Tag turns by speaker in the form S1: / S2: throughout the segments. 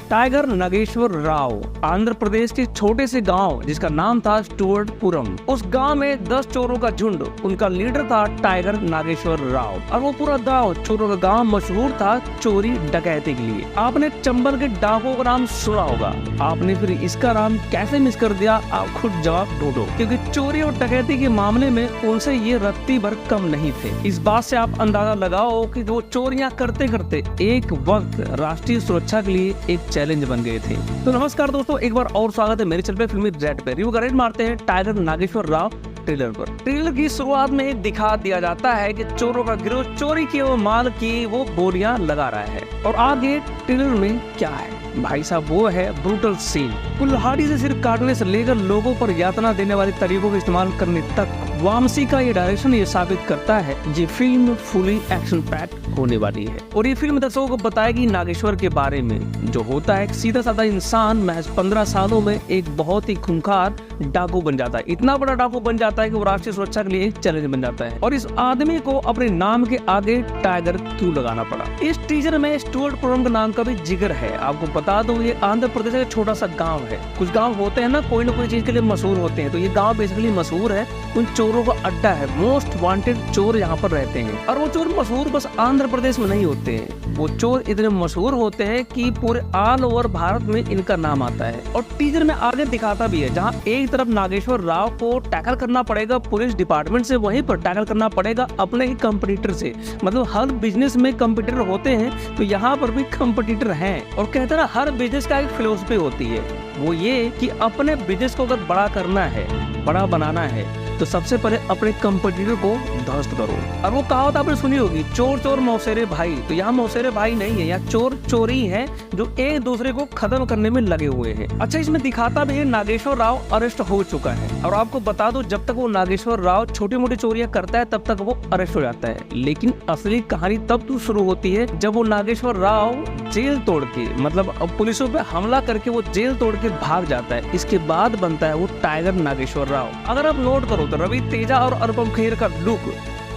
S1: Tiger Nageshwar Rao Andhra Pradesh के छोटे से गांव जिसका नाम था स्टुअर्टपुरम। उस गांव में 10 चोरों का झुंड, उनका लीडर था टाइगर नागेश्वर राव और वो पूरा गांव, चोरों का गांव मशहूर था चोरी डकैती के लिए। आपने चंबल के डाकुओं का नाम सुना होगा, आपने फिर इसका नाम कैसे मिस कर दिया, आप खुद जवाब ढूंढो, क्योंकि चोरी और डकैती के मामले में उनसे ये रत्ती भर कम नहीं थे। इस बात से आप अंदाजा लगाओ कि वो चोरियां करते करते एक वक्त राष्ट्रीय सुरक्षा के लिए एक चैलेंज बन गए थे। तो नमस्कार दोस्तों, एक बार और स्वागत है मेरे चैनल पे फिल्मी रेड पे। रिव्यू का रेड मारते हैं टाइगर नागेश्वर राव ट्रेलर पर। ट्रेलर की शुरुआत में ही दिखा दिया जाता है कि चोरों का गिरोह चोरी किए हुए माल की वो बोलियां लगा रहा है और आगे ट्रेलर में क्या है भाई साहब, वो है ब्रूटल सीन। कुल्हाड़ी से सिर काटने से लेकर लोगों पर यातना देने वाले तरीकों का इस्तेमाल करने तक वामसी का ये डायरेक्शन ये साबित करता है ये फिल्म फुली एक्शन पैक्ड होने वाली है। और ये फिल्म दर्शकों को बताएगी नागेश्वर के बारे में, जो होता है एक सीधा साधा इंसान महज 15 सालों में एक बहुत ही खूंखार डाकू बन जाता है। इतना बड़ा डाकू बन जाता है कि वो राष्ट्रीय सुरक्षा के लिए एक चैलेंज बन जाता है। और इस आदमी को अपने नाम के आगे टाइगर क्यों लगाना पड़ा? इस टीजर में स्टुअर्टपुरम का नाम का भी जिक्र है। आपको बता दो, ये आंध्र प्रदेश का छोटा सा गाँव है। कुछ गाँव होते हैं ना, कोई न कोई चीज के लिए मशहूर होते हैं, तो ये गाँव बेसिकली मशहूर है, उन चोरों का अड्डा है। मोस्ट वांटेड चोर यहाँ पर रहते हैं। और वो चोर मशहूर बस आंध्र प्रदेश में नहीं होते हैं, वो चोर इतने मशहूर होते हैं कि पूरे ऑल ओवर भारत में इनका नाम आता है। और टीजर में आगे दिखाता भी है, जहाँ एक तरफ नागेश्वर राव को टैकल करना पड़ेगा पुलिस डिपार्टमेंट से, वहीं पर टैकल करना पड़ेगा अपने ही कंपटीटर से। मतलब हर बिजनेस में कंपटीटर होते हैं, तो यहाँ पर भी कंपटीटर हैं। और कहते हैं ना, हर बिजनेस का एक फिलोसफी होती है, वो ये कि अपने बिजनेस को अगर बड़ा करना है, बड़ा बनाना है, तो सबसे पहले अपने कंपटीटर को ध्वस्त करो। और वो कहावत आपने सुनी होगी, चोर चोर मौसेरे भाई। तो यहाँ मौसेरे भाई नहीं है, यहाँ चोर चोरी है जो एक दूसरे को खत्म करने में लगे हुए हैं। अच्छा, इसमें दिखाता भी है नागेश्वर राव अरेस्ट हो चुका है। और आपको बता दो, जब तक वो नागेश्वर राव छोटी मोटी चोरियां करता है तब तक वो अरेस्ट हो जाता है। लेकिन असली कहानी तब तो शुरू होती है जब वो नागेश्वर राव जेल तोड़ के, मतलब पुलिसों पे हमला करके वो जेल तोड़ के भाग जाता है। इसके बाद बनता है वो टाइगर नागेश्वर राव। अगर आप नोट करो तो रवि तेजा और अनुपम खेर का लुक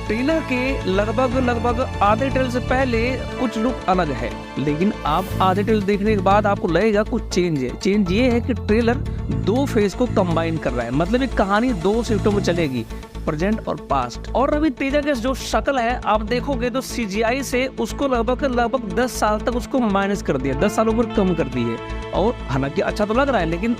S1: ट्रेलर के लगभग आधे ट्रेलर से पहले कुछ लुक अलग है, लेकिन आप आधे ट्रेलर देखने के बाद आपको लगेगा कुछ चेंज है। चेंज ये है कि ट्रेलर 2 फेज को कंबाइन कर रहा है, मतलब एक कहानी 2 शिफ्टों में चलेगी, प्रेजेंट और पास्ट। और रवि तेजा के जो शक्ल है आप देखोगे तो सीजीआई से उसको लगभग 10 साल तक उसको माइनस कर दिया, 10 साल उम्र कम कर दी है। और हालांकि अच्छा तो लग रहा है, लेकिन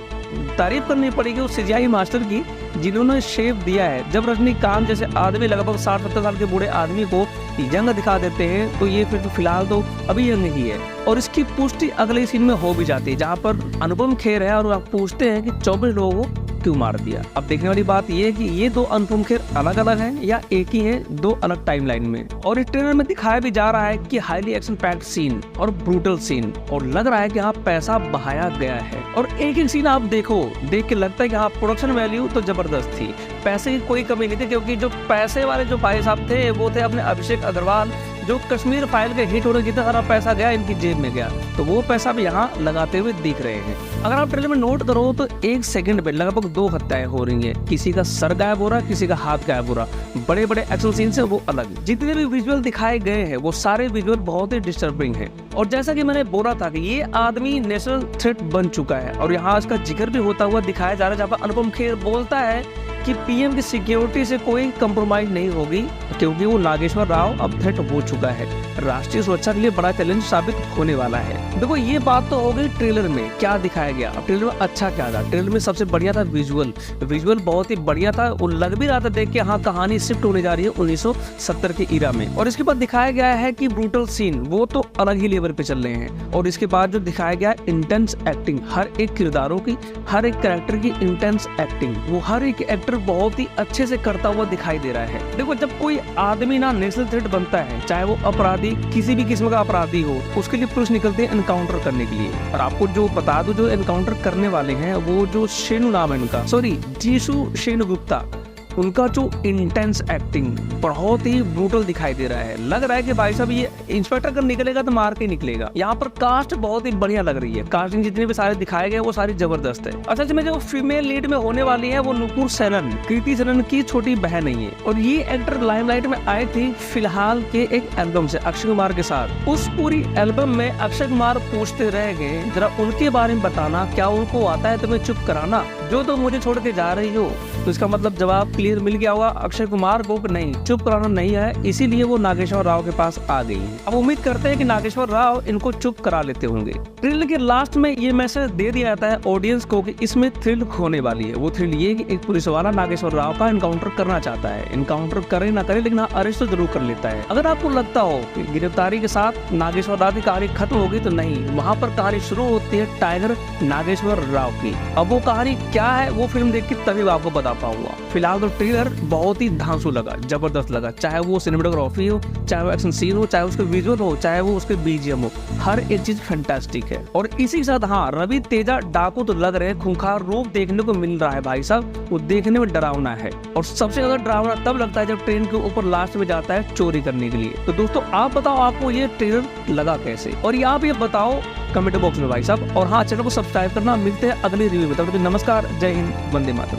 S1: तारीफ करनी पड़ेगी उस सीजीआई मास्टर की जिन्होंने शेप दिया है। जब रजनीकांत जैसे आदमी लगभग 60-70 साल के बूढ़े आदमी को यंग दिखा देते हैं, तो ये फिर तो फिलहाल तो अभी यंग ही है। और इसकी पुष्टि अगले सीन में हो भी जाती है, जहाँ पर अनुपम खेर है और आप पूछते हैं कि 24 लोगों को क्यों मार दिया। अब देखने वाली बात ये है कि ये 2 अनुपम खेर अलग अलग हैं या एक ही हैं, 2 अलग टाइमलाइन में। और इस ट्रेलर में दिखाया भी जा रहा है कि हाईली एक्शन पैक्ड सीन और ब्रूटल सीन, और लग रहा है कि यहाँ पैसा बहाया गया है। और एक सीन आप देखो, देख के लगता है कि हाँ प्रोडक्शन वैल्यू तो जबरदस्त थी, पैसे की कोई कमी नहीं थी। क्योंकि जो पैसे वाले जो भाई साहब थे वो थे अपने अभिषेक अग्रवाल, जो कश्मीर फाइल के हिट होने जितना सारा पैसा गया इनकी जेब में गया, तो वो पैसा भी यहाँ लगाते हुए दिख रहे हैं। अगर आप ट्रेलर में नोट करो तो 1 सेकंड में लगभग 2 हत्याएं हो रही हैं। किसी का सर गायब हो रहा, किसी का हाथ गायब हो रहा। बड़े बड़े एक्शन सीन से वो अलग, जितने भी विजुअल दिखाए गए हैं वो सारे विजुअल बहुत ही डिस्टर्बिंग हैं। और जैसा कि मैंने बोला था कि ये आदमी नेशनल थ्रेट बन चुका है, और यहाँ इसका जिक्र भी होता हुआ दिखाया जा रहा है, जहाँ पर अनुपम खेर बोलता है कि पीएम की सिक्योरिटी से कोई कंप्रोमाइज नहीं होगी, क्योंकि वो नागेश्वर राव अब थ्रेट हो चुका है। राष्ट्रीय सुरक्षा के लिए बड़ा चैलेंज साबित होने वाला है। देखो, ये बात तो हो गई ट्रेलर में क्या दिखाया गया। अब ट्रेलर में अच्छा क्या था? ट्रेलर में सबसे बढ़िया था विजुअल बहुत ही बढ़िया था। वो लग भी रहा था देख के हाँ कहानी शिफ्ट होने जा रही है 1970 के ईरा में। और इसके बाद दिखाया गया है कि ब्रूटल सीन वो तो अलग ही लेवल पे चल रहे हैं। और इसके बाद जो दिखाया गया इंटेंस एक्टिंग, हर एक किरदारों की, हर एक कैरेक्टर की इंटेंस एक्टिंग, वो हर एक एक्टर बहुत ही अच्छे से करता हुआ दिखाई दे रहा है। देखो, जब कोई आदमी ना नेशनल थ्रेट बनता है, चाहे वो अपराधी किसी भी किस्म का अपराधी हो, उसके लिए पुलिस निकलते हैं एनकाउंटर करने के लिए। और आपको जो बता दो, जो एनकाउंटर करने वाले हैं वो जो शेनु नाम है उनका, सॉरी जीशु शेनु गुप्ता, उनका जो इंटेंस एक्टिंग बहुत ही ब्रूटल दिखाई दे रहा है। लग रहा है कि भाई साहब ये इंस्पेक्टर अगर निकलेगा तो मार के निकलेगा। यहाँ पर कास्ट बहुत ही बढ़िया लग रही है, कास्टिंग जितने भी सारे दिखाए गए वो सारी जबरदस्त है। असल में जो फीमेल लीड में होने वाली है वो नुपुर सेनन, कृति सेनन की छोटी बहन है ये, और ये एक्टर लाइमलाइट में आए थे फिलहाल के एक एल्बम से अक्षय कुमार के साथ। उस पूरी एल्बम में अक्षय कुमार पूछते रह गए जरा उनके बारे में बताना, क्या उनको आता है तुम्हें चुप कराना, जो तो मुझे छोड़ के जा रही हो। तो इसका मतलब जवाब क्लियर मिल गया होगा अक्षय कुमार को कि नहीं, चुप कराना नहीं है, इसीलिए वो नागेश्वर राव के पास आ गई है। अब उम्मीद करते हैं कि नागेश्वर राव इनको चुप करा लेते होंगे। थ्रिल के लास्ट में ये मैसेज दे दिया जाता है ऑडियंस को कि इसमें थ्रिल होने वाली है। वो थ्रिल ये कि एक पुलिस वाला नागेश्वर राव का इनकाउंटर करना चाहता है, इनकाउंटर करे ना करे लेकिन अरेस्ट तो जरूर कर लेता है। अगर आपको लगता हो कि गिरफ्तारी के साथ नागेश्वर राव की कहानी खत्म होगी तो नहीं, वहाँ पर कहानी शुरू होती है टाइगर नागेश्वर राव की। अब वो कहानी क्या है वो फिल्म देख के तभी आपको बता पाऊंगा। फिलहाल तो ट्रेलर बहुत ही धांसू लगा, जबरदस्त लगा, चाहे वो सिनेमेटोग्राफी हो, चाहे वो एक्शन सीन हो, चाहे उसके विजुअल हो, चाहे वो उसके बीजीएम हो, हर एक चीज फैंटास्टिक है। और इसी के साथ हाँ, रवि तेजा डाकू तो लग रहे हैं, खूंखार रूप देखने को मिल रहा है भाई साहब, वो देखने में डरावना है। और सबसे ज्यादा डरावना तब लगता है जब ट्रेन के ऊपर लास्ट में जाता है चोरी करने के लिए। तो दोस्तों आप बताओ आपको ये ट्रेलर लगा कैसे, और ये आप ये बताओ कमेंट बॉक्स में भाई साहब। और हाँ, चैनल को सब्सक्राइब करना। मिलते हैं अगली रिव्यू में, तब तक नमस्कार, जय हिंद, वंदे मातरम।